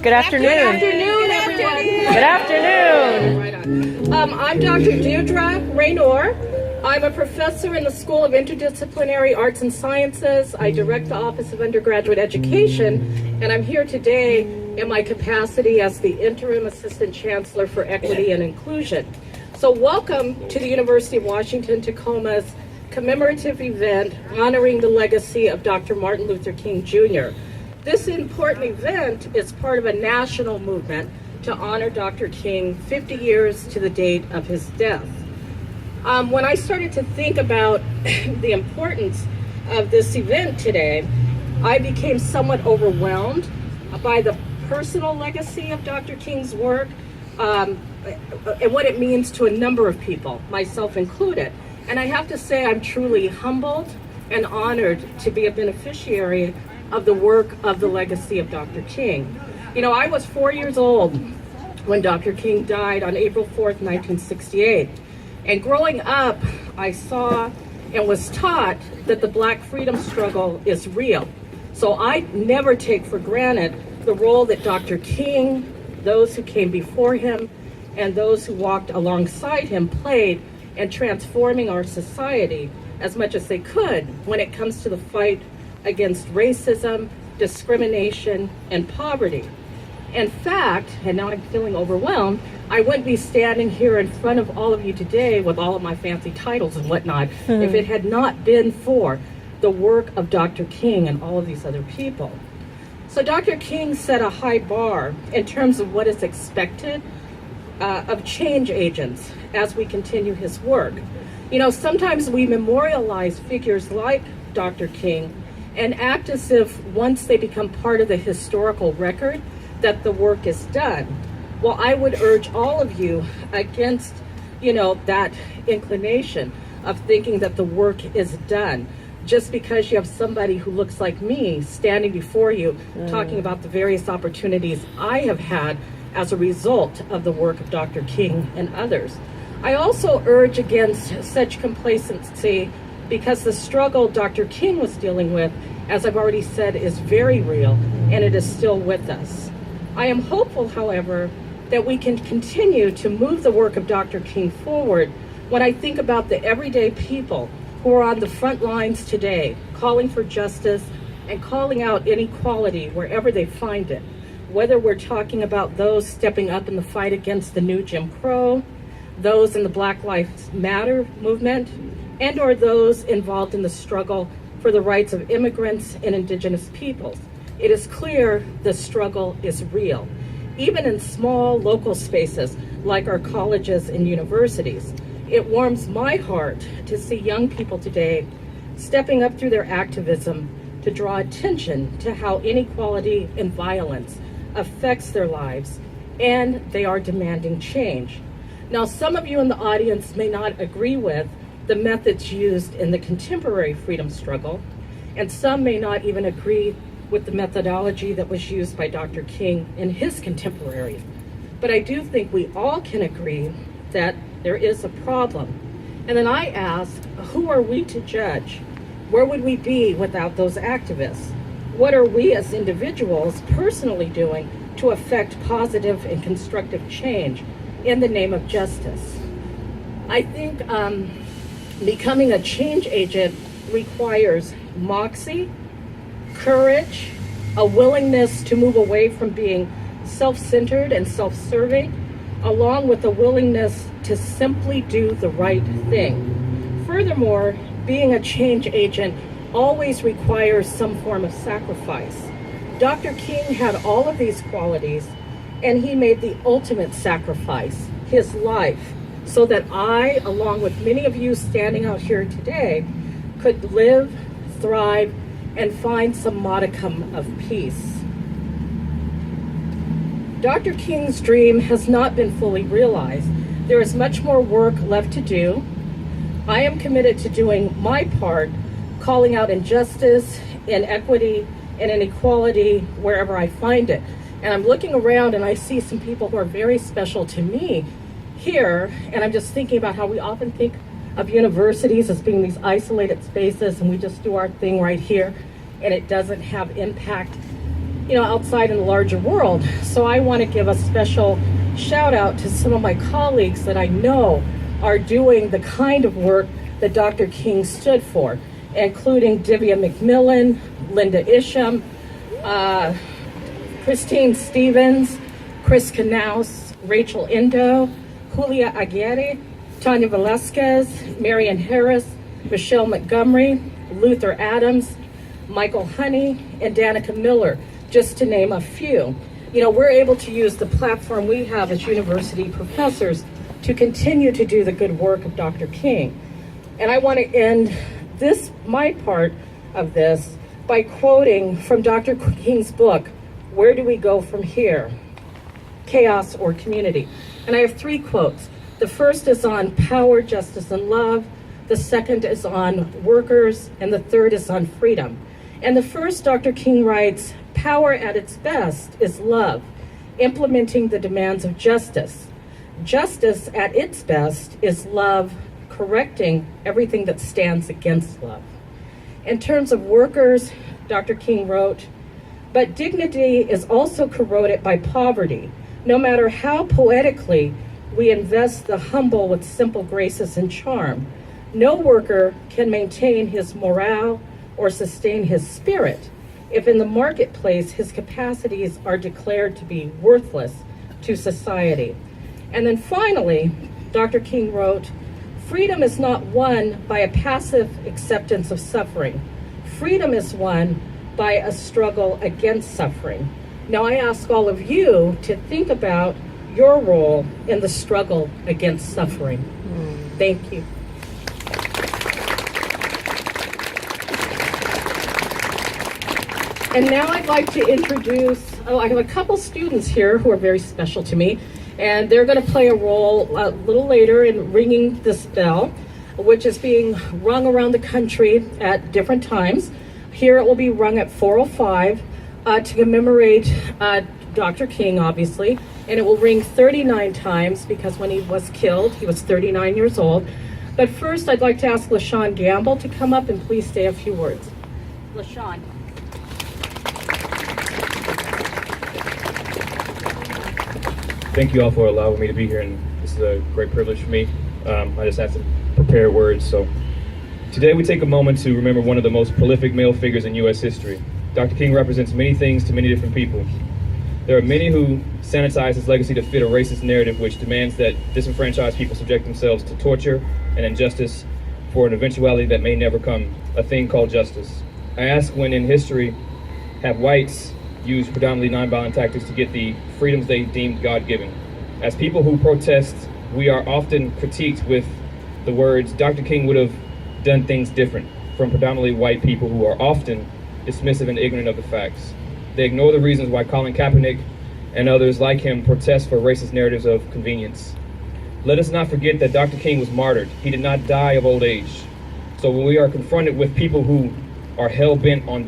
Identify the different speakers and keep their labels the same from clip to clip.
Speaker 1: Good afternoon.
Speaker 2: Good afternoon, everyone.
Speaker 1: Good afternoon.
Speaker 2: Right on. I'm Dr. Deirdre Raynor. I'm a professor in the School of Interdisciplinary Arts and Sciences. I direct the Office of Undergraduate Education, and I'm here today in my capacity as the Interim Assistant Chancellor for Equity and Inclusion. So welcome to the University of Washington Tacoma's commemorative event honoring the legacy of Dr. Martin Luther King Jr. This important event is part of a national movement to honor Dr. King 50 years to the date of his death. When I started to think about the importance of this event today, I became somewhat overwhelmed by the personal legacy of Dr. King's work and what it means to a number of people, myself included. And I have to say I'm truly humbled and honored to be a beneficiary of the work of the legacy of Dr. King. You know, I was 4 years old when Dr. King died on April 4th, 1968. And growing up, I saw and was taught that the Black freedom struggle is real. So I never take for granted the role that Dr. King, those who came before him, and those who walked alongside him played in transforming our society as much as they could when it comes to the fight against racism, discrimination, and poverty. In fact, and now I'm feeling overwhelmed, I wouldn't be standing here in front of all of you today with all of my fancy titles and whatnot if it had not been for the work of Dr. King and all of these other people. So Dr. King set a high bar in terms of what is expected of change agents as we continue his work. You know, sometimes we memorialize figures like Dr. King and act as if once they become part of the historical record that the work is done. Well, I would urge all of you against, that inclination of thinking that the work is done just because you have somebody who looks like me standing before you talking about the various opportunities I have had as a result of the work of Dr. King and others. I also urge against such complacency because the struggle Dr. King was dealing with, as I've already said, is very real and it is still with us. I am hopeful, however, that we can continue to move the work of Dr. King forward when I think about the everyday people who are on the front lines today, calling for justice and calling out inequality wherever they find it, whether we're talking about those stepping up in the fight against the new Jim Crow, those in the Black Lives Matter movement, and or those involved in the struggle for the rights of immigrants and indigenous peoples. It is clear the struggle is real, even in small local spaces like our colleges and universities. It warms my heart to see young people today stepping up through their activism to draw attention to how inequality and violence affects their lives, and they are demanding change. Now, some of you in the audience may not agree with the methods used in the contemporary freedom struggle, and some may not even agree with the methodology that was used by Dr. King and his contemporaries. But I do think we all can agree that there is a problem. And then I ask, who are we to judge? Where would we be without those activists? What are we as individuals personally doing to affect positive and constructive change in the name of justice? I think becoming a change agent requires moxie, courage, a willingness to move away from being self-centered and self-serving, along with a willingness to simply do the right thing. Furthermore, being a change agent always requires some form of sacrifice. Dr. King had all of these qualities, and he made the ultimate sacrifice, his life, so that I, along with many of you standing out here today, could live, thrive, and find some modicum of peace. Dr. King's dream has not been fully realized. There is much more work left to do. I am committed to doing my part, calling out injustice, inequity, and inequality wherever I find it. And I'm looking around and I see some people who are very special to me here, and I'm just thinking about how we often think of universities as being these isolated spaces and we just do our thing right here and it doesn't have impact outside in the larger world. So I want to give a special shout out to some of my colleagues that I know are doing the kind of work that Dr. King stood for, including Divya McMillan, Linda Isham, Christine Stevens, Chris Knaus, Rachel Indo, Julia Aguirre, Tanya Velasquez, Marian Harris, Michelle Montgomery, Luther Adams, Michael Honey, and Danica Miller, just to name a few. We're able to use the platform we have as university professors to continue to do the good work of Dr. King. And I want to end my part of this, by quoting from Dr. King's book, Where Do We Go From Here? Chaos or Community. And I have 3 quotes. The first is on power, justice, and love. The second is on workers, and the third is on freedom. And the first, Dr. King writes, power at its best is love, implementing the demands of justice. Justice at its best is love, correcting everything that stands against love. In terms of workers, Dr. King wrote, but dignity is also corroded by poverty. No matter how poetically we invest the humble with simple graces and charm, no worker can maintain his morale or sustain his spirit if in the marketplace his capacities are declared to be worthless to society. And then finally, Dr. King wrote, freedom is not won by a passive acceptance of suffering. Freedom is won by a struggle against suffering. Now I ask all of you to think about your role in the struggle against suffering. Thank you. And now I'd like to introduce, I have a couple students here who are very special to me, and they're going to play a role a little later in ringing this bell, which is being rung around the country at different times. Here it will be rung at 4:05 to commemorate Dr. King, obviously, and it will ring 39 times because when he was killed, he was 39 years old. But first, I'd like to ask LaShawn Gamble to come up and please say a few words. LaShawn.
Speaker 3: Thank you all for allowing me to be here, and this is a great privilege for me. I just have to prepare words. So today we take a moment to remember one of the most prolific male figures in U.S. history. Dr. King represents many things to many different people. There are many who sanitize his legacy to fit a racist narrative which demands that disenfranchised people subject themselves to torture and injustice for an eventuality that may never come, a thing called justice. I ask, when in history have whites used predominantly nonviolent tactics to get the freedoms they deemed God-given? As people who protest, we are often critiqued with the words, Dr. King would have done things different, from predominantly white people who are often dismissive and ignorant of the facts. They ignore the reasons why Colin Kaepernick and others like him protest for racist narratives of convenience. Let us not forget that Dr. King was martyred. He did not die of old age. So when we are confronted with people who are hell-bent on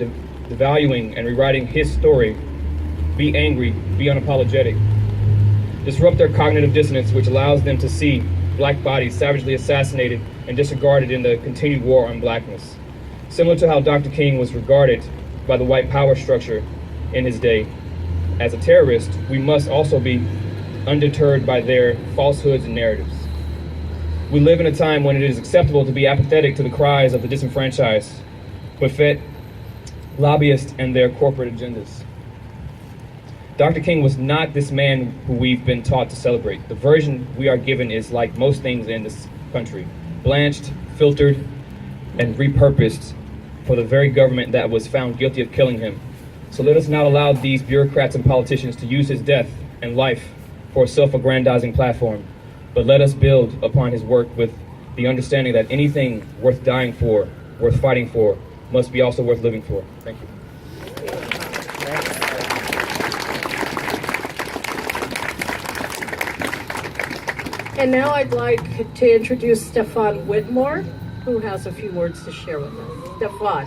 Speaker 3: devaluing and rewriting his story, be angry, be unapologetic. Disrupt their cognitive dissonance, which allows them to see black bodies savagely assassinated and disregarded in the continued war on blackness. Similar to how Dr. King was regarded by the white power structure in his day as a terrorist, we must also be undeterred by their falsehoods and narratives. We live in a time when it is acceptable to be apathetic to the cries of the disenfranchised, buffet lobbyists and their corporate agendas. Dr. King was not this man who we've been taught to celebrate. The version we are given is like most things in this country, blanched, filtered, and repurposed for the very government that was found guilty of killing him. So let us not allow these bureaucrats and politicians to use his death and life for a self-aggrandizing platform, but let us build upon his work with the understanding that anything worth dying for, worth fighting for, must be also worth living for. Thank you.
Speaker 2: And now I'd like to introduce Stefan Whitmore, who has a few words to share with us. Stefan.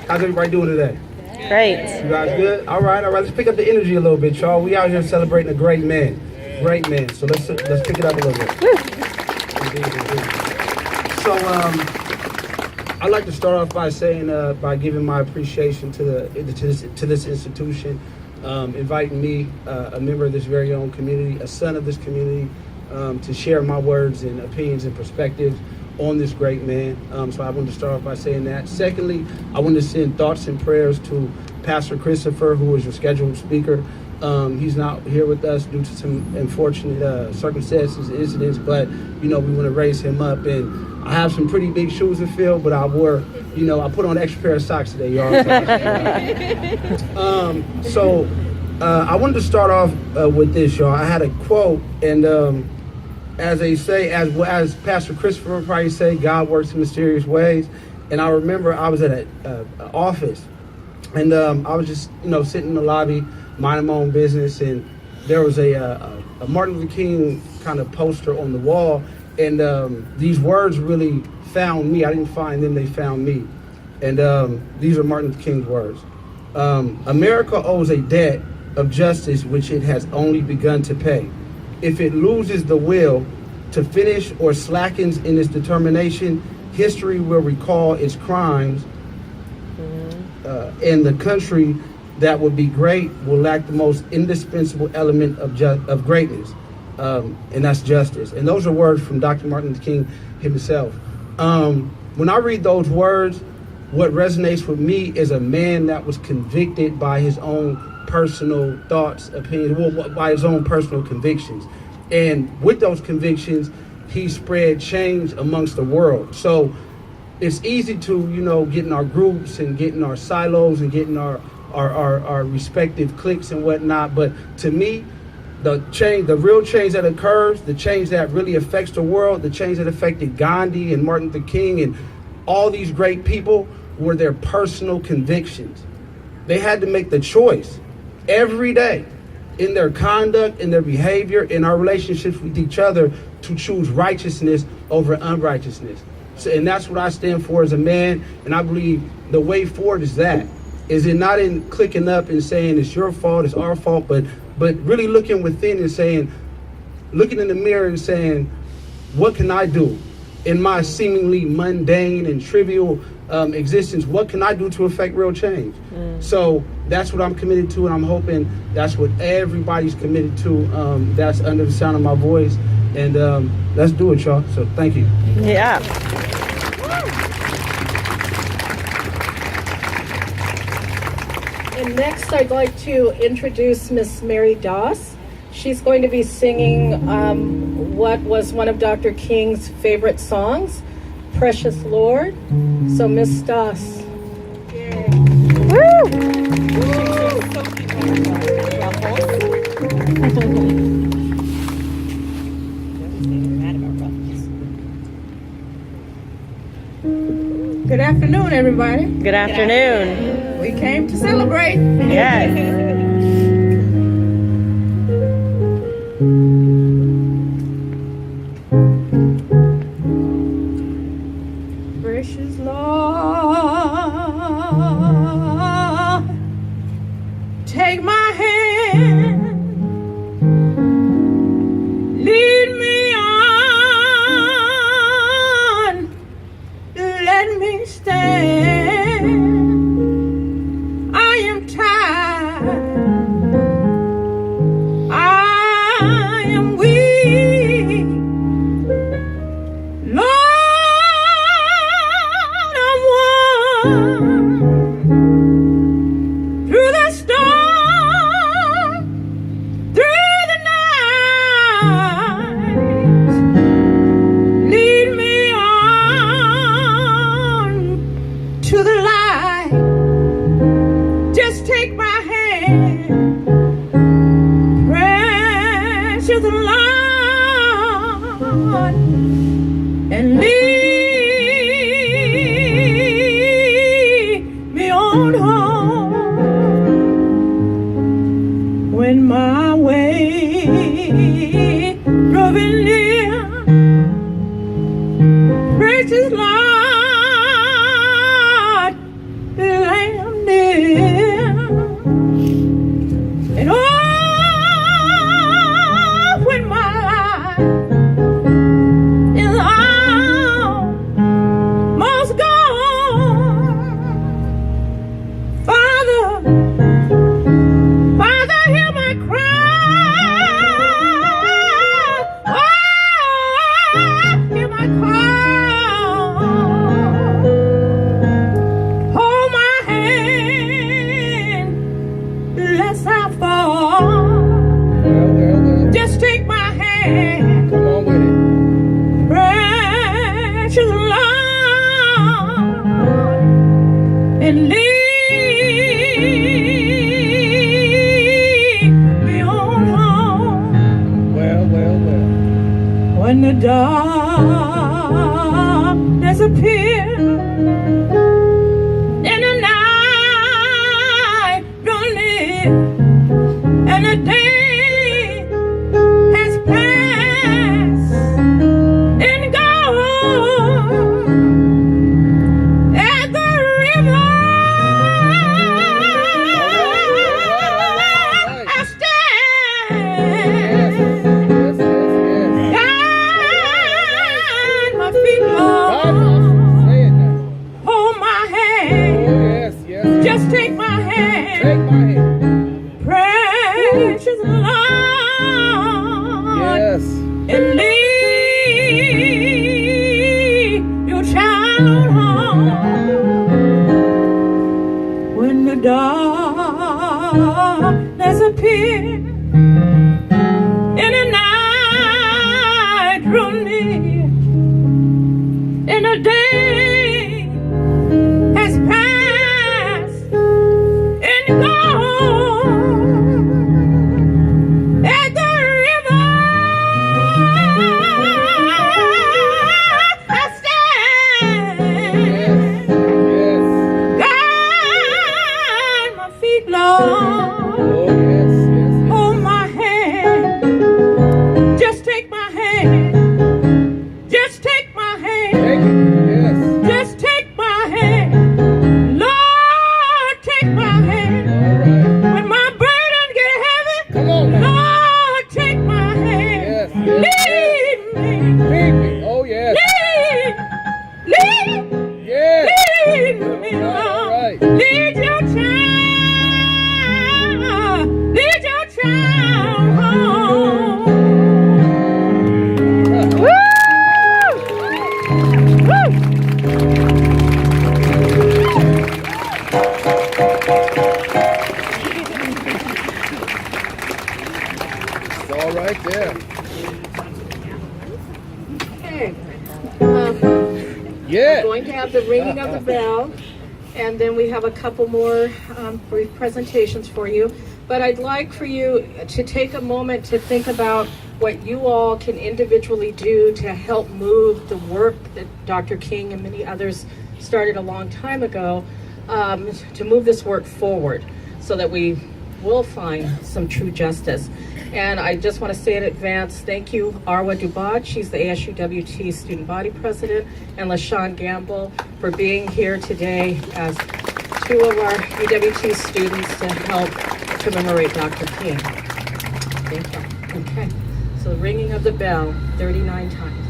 Speaker 4: How's everybody doing today?
Speaker 1: Great.
Speaker 4: You guys good? All right. Let's pick up the energy a little bit, y'all. We out here celebrating a great man. Great man. So let's pick it up a little bit. Indeed. So I'd like to start off by saying, by giving my appreciation to this institution, inviting me, a member of this very own community, a son of this community, to share my words and opinions and perspectives on this great man. So I wanted to start off by saying that. Secondly, I want to send thoughts and prayers to Pastor Christopher, who is your scheduled speaker. He's not here with us due to some unfortunate circumstances and incidents, but we want to raise him up. And I have some pretty big shoes to fill, but I put on an extra pair of socks today, y'all. So I wanted to start off with this, y'all. I had a quote, and as they say, as Pastor Christopher would probably say, God works in mysterious ways. And I remember I was at an office, and I was just sitting in the lobby, minding my own business, and there was a Martin Luther King kind of poster on the wall, and these words really found me. I didn't find them, they found me. And these are Martin Luther King's words. America owes a debt of justice which it has only begun to pay. If it loses the will to finish or slackens in its determination, history will recall its crimes, and the country that would be great will lack the most indispensable element of greatness, and that's justice. And those are words from Dr. Martin Luther King himself. When I read those words, what resonates with me is a man that was convicted by his own personal thoughts, opinions, by his own personal convictions. And with those convictions, he spread change amongst the world. So it's easy to, get in our groups and get in our silos and get in our respective cliques and whatnot. But to me, the real change that occurs, the change that really affects the world, the change that affected Gandhi and Martin Luther King and all these great people were their personal convictions. They had to make the choice every day in their conduct, in their behavior, in our relationships with each other to choose righteousness over unrighteousness. So, and that's what I stand for as a man. And I believe the way forward is that. Is it not in clicking up and saying it's your fault, it's our fault, but really looking within and looking in the mirror and saying, what can I do in my seemingly mundane and trivial existence? What can I do to affect real change? So that's what I'm committed to, and I'm hoping that's what everybody's committed to. That's under the sound of my voice, and let's do it, y'all. So thank you.
Speaker 1: Yeah.
Speaker 2: And next, I'd like to introduce Miss Mary Doss. She's going to be singing what was one of Dr. King's favorite songs, Precious Lord. So, Miss Doss. Yay. Woo!
Speaker 5: Good afternoon, everybody.
Speaker 1: Good afternoon.
Speaker 5: We came to celebrate.
Speaker 1: Yes.
Speaker 5: Precious Lord, take my hand, lead me on, let me stand. I am tired, I am weak, Lord. Through the storm, through the night, lead me on to the light. Just take my hand, precious Lord, and lead on home. When my way growing near, precious Lord, Lamb dear, and oh, when my life is almost gone, hear my call. Hold my hand, lest I fall. Just take my hand.
Speaker 6: Come on with it.
Speaker 5: Precious Lord, and lead me on home.
Speaker 6: Well.
Speaker 5: When the darkness appears and the night draws near and the day has passed and gone at the river I stand. Guide my feet, Lord.
Speaker 6: Say it now.
Speaker 5: Hold my hand.
Speaker 6: Yes.
Speaker 5: Just take my
Speaker 6: Take
Speaker 5: hand.
Speaker 6: my hand.
Speaker 5: Precious Lord.
Speaker 6: Yes.
Speaker 5: And lead your child home. When the darkness appears and the night draws near and the day has passed and gone at the river I stand. Guide my feet, Lord.
Speaker 6: Oh, yes.
Speaker 5: Hold my hand. Just take my hand. Just take my hand.
Speaker 6: Take it. Yes.
Speaker 5: Just take my hand. Lord, take my hand.
Speaker 6: All right.
Speaker 5: When my burden get heavy,
Speaker 6: Come on now.
Speaker 5: Lord, take my hand.
Speaker 6: Yes.
Speaker 5: Lead me.
Speaker 6: Lead me. Oh, yes.
Speaker 5: Lead
Speaker 6: Yes.
Speaker 5: me,
Speaker 6: All
Speaker 5: Lord.
Speaker 6: right.
Speaker 5: Lead your child. Lead your child home.
Speaker 6: It's all right there.
Speaker 2: Okay.
Speaker 6: Yeah.
Speaker 2: Going to have the ringing of the bell, and then we have a couple more brief presentations for you. But I'd like for you to take a moment to think about what you all can individually do to help move the work that Dr. King and many others started a long time ago, to move this work forward so that we will find some true justice. And I just want to say in advance, thank you, Arwa Dubad, she's the ASUWT Student Body President, and LaShawn Gamble for being here today as two of our UWT students to help commemorate Dr. King. Thank you. Okay, so the ringing of the bell 39 times.